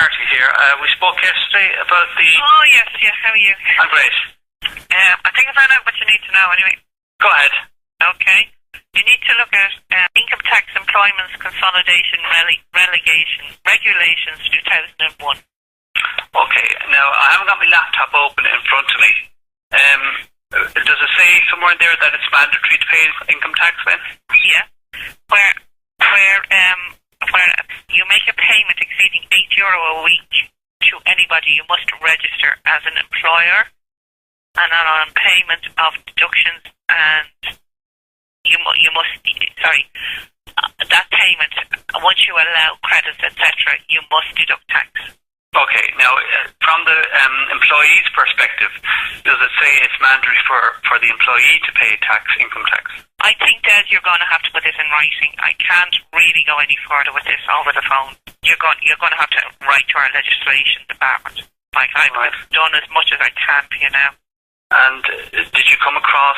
Carty here. We spoke yesterday about the... Oh, yes, how are you? I'm great. I think I found out what you need to know anyway. Go ahead. Okay. You need to look at Income Tax Employment's Consolidation Regulations 2001. Okay, now I haven't got my laptop open in front of me. Does it say somewhere in there that it's mandatory to pay income tax then? Yeah. Where you make a payment exceeding €8 a week to anybody, you must register as an employer, and on payment of deductions, and that payment, once you allow credits, etc., you must deduct tax. Okay, now from the employee's perspective, does it say it's mandatory for the employee to pay income tax? I think that you're going to have to put this in writing. I can't really go any further with this over the phone. You're going to have to write to our legislation department. Like I've done as much as I can for you now. And did you come across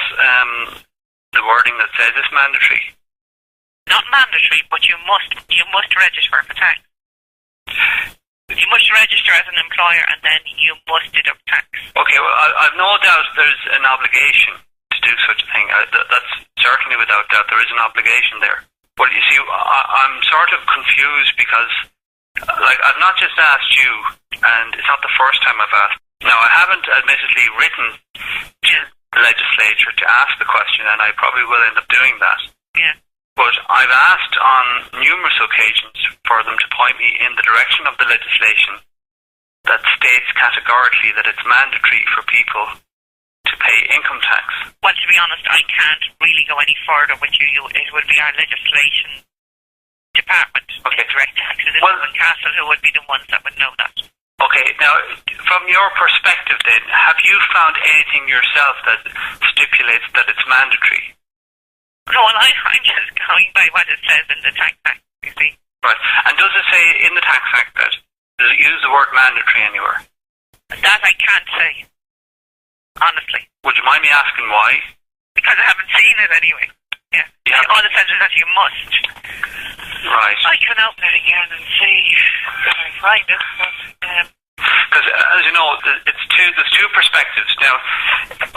the wording that says it's mandatory? Not mandatory, but you must register for tax. You must register as an employer, and then you must deduct tax. Okay, well, I've no doubt there's an obligation to do such a thing. That's certainly without doubt. There is an obligation there. But you see, I'm sort of confused because, I've not just asked you, and it's not the first time I've asked. Now, I haven't admittedly written to the legislature to ask the question, and I probably will end up doing that. Yeah. But I've asked on numerous occasions for them to point me in the direction of the legislation that states categorically that it's mandatory for people to pay income tax. Well, to be honest, I can't really go any further with you. It would be our legislation department, direct taxes in Castle, who would be the ones that would know that. Okay, now, from your perspective then, have you found anything yourself that stipulates that it's mandatory? No, well, I'm just going by what it says in the Tax Act, you see. Right. And does it say in the Tax Act does it use the word mandatory anywhere? That I can't say, honestly. Would you mind me asking why? Because I haven't seen it anyway. Yeah. All it says is that you must. Right. I can open it again and see if I find it. Because, as you know, there's two perspectives. Now,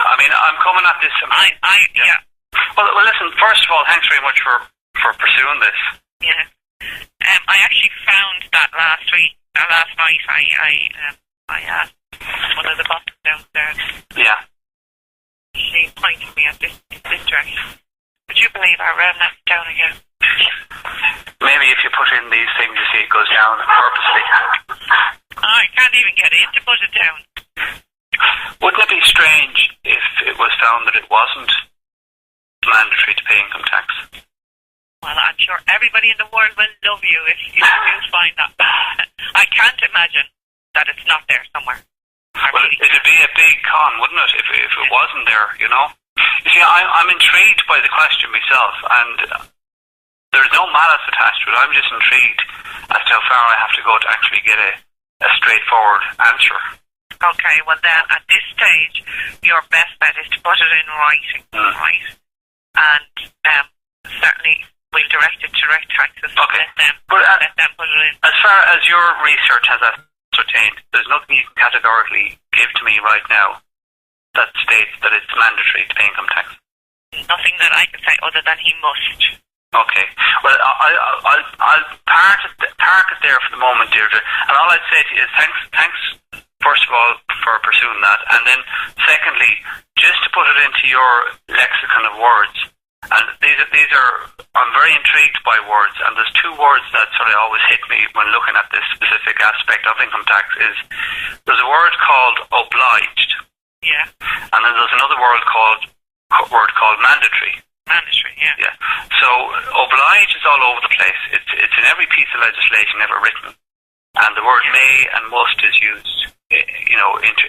I mean, I'm coming at this... Yeah. Well, listen, first of all, thanks very much for pursuing this. Yeah. I actually found that last night I asked one of the bosses downstairs. Yeah. She pointed me at this direction. Would you believe our remnant's down again? Maybe if you put in these things, you see it goes down purposely. I can't even get in to put it down. Wouldn't it be strange if it was found that it wasn't mandatory to pay income tax? Well, I'm sure everybody in the world will love you if you do find that. I can't imagine that it's not there somewhere. Well, it'd be a big con, wouldn't it, if it wasn't there, you know? You see, I'm intrigued by the question myself, and there's no malice attached to it. I'm just intrigued as to how far I have to go to actually get a straightforward answer. Okay, well then, at this stage, your best bet is to put it in writing, right? And certainly we'll direct it to direct taxes. Okay. Let them put it in. As far as your research has ascertained, there's nothing you can categorically give to me right now that states that it's mandatory to pay income tax. Nothing that I can say other than he must. Okay. Well, I'll park it there for the moment, Deirdre. And all I'd say to you is thanks first of all for pursuing that, and then secondly, just to put it into your lexicon of words. And these are I'm very intrigued by words, and there's two words that sort of always hit me when looking at this specific aspect of income tax. There's a word called obliged. Yeah. And then there's another word called mandatory. Mandatory, yeah. Yeah. So oblige is all over the place. It's in every piece of legislation ever written, and the word may and must is used,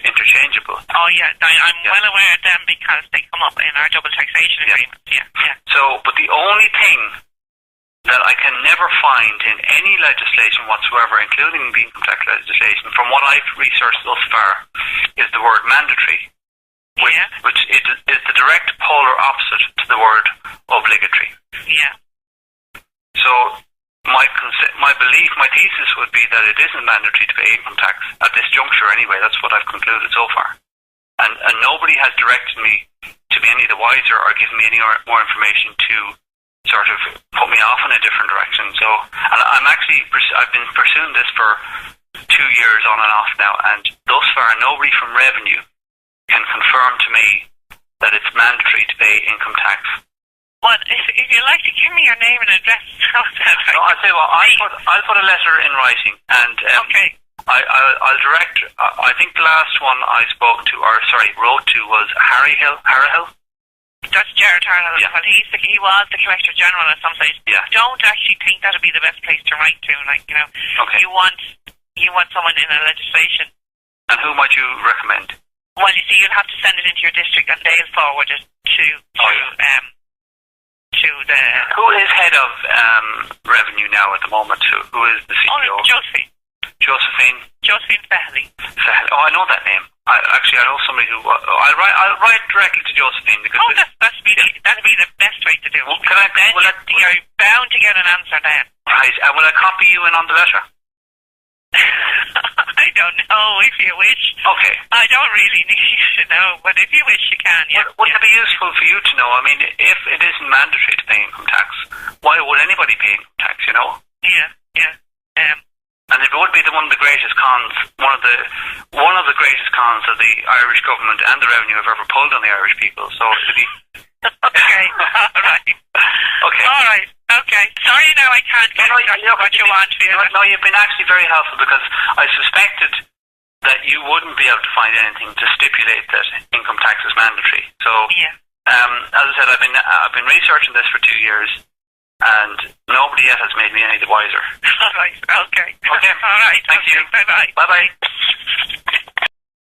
interchangeable. Oh yeah, I'm well aware of them because they come up in our double taxation agreements. Yeah. So, but the only thing that I can never find in any legislation whatsoever, including the income tax legislation, from what I've researched thus far, is the word mandatory, which is the direct polar opposite to the word obligatory. Yeah. So my belief, my thesis would be that it isn't mandatory to pay income tax at this juncture anyway. That's what I've concluded so far. And nobody has directed me to be any the wiser or given me any more information to sort of put me off in a different direction. So, and I've been pursuing this for 2 years on and off now, and thus far nobody from Revenue can confirm to me that it's mandatory to pay income tax. Well, if you'd like to give me your name and address, no, I'll tell you what, I'll put a letter in writing, and okay. I'll direct. I think the last one I wrote to was Harrihill. That's Jared Harhill. Yeah. Well, he was the Collector General at some stage. Yeah. Don't actually think that'd be the best place to write to. Like, you know, okay. You want someone in a legislation. And who might you recommend? Well, you see, you'll have to send it into your district, and they'll forward it to the. Who is head of Revenue now at the moment? Who is the CEO? Josephine Fahley. Oh, I know that name. I know somebody who. I'll write directly to Josephine because. Oh, that'd be the best way to do it. Well, you're bound to get an answer then. Right. Will I copy you in on the letter? I don't know, if you wish. Okay. I don't really need to know, but if you wish, you can. Yeah. Would it be useful for you to know? I mean, if it isn't mandatory to pay income tax, why would anybody pay income tax? You know? Yeah. And it would be one of the greatest cons, one of the greatest cons of the Irish government and the Revenue have ever pulled on the Irish people. So it'd be. Okay. All right. Okay. All right. Okay. Sorry, now I can't get what you want. No, you've been actually very helpful because I suspected that you wouldn't be able to find anything to stipulate that income tax is mandatory. So, yeah. As I said, I've been researching this for 2 years, and nobody yet has made me any the wiser. All right. Okay. Okay. All right. Thank you. Bye bye. Bye bye.